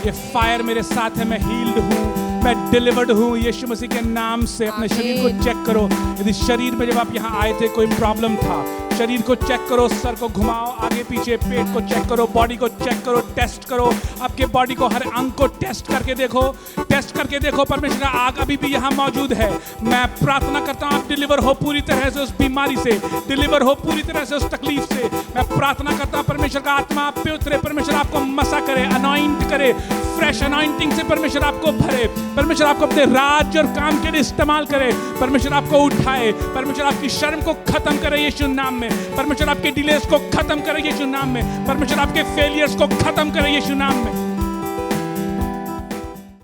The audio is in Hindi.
ये फायर मेरे साथ है, मैं हील्ड हूँ, मैं डिलीवर्ड हूँ यीशु मसीह के नाम से। अपने शरीर को चेक करो, यदि शरीर में जब आप यहाँ आए थे कोई प्रॉब्लम था, शरीर को चेक करो, सर को घुमाओ आगे पीछे, पेट को चेक करो, बॉडी को चेक करो, टेस्ट करो, आपके बॉडी को हर अंग को टेस्ट करके देखो, टेस्ट करके देखो। परमेश्वर का आग अभी भी यहाँ मौजूद है। मैं प्रार्थना करता हूँ आप डिलीवर हो पूरी तरह से उस बीमारी से, डिलीवर हो पूरी तरह से उस तकलीफ से। मैं प्रार्थना करता हूँ परमेश्वर का आत्मा आप पे उतरे, परमेश्वर आपको मसा करे, अनॉइंट करे, फ्रेश अनॉइंटिंग से परमेश्वर आपको भरे, परमेश्वर आपको अपने राज्य और काम के लिए इस्तेमाल करे, परमेश्वर आपको उठाए, परमेश्वर आपकी शर्म को खत्म करे यीशु नाम में, परमेश्वर आपके डिलेस को खत्म करे यीशु नाम में, परमेश्वर आपके फेलियर्स को खत्म करे यीशु नाम में।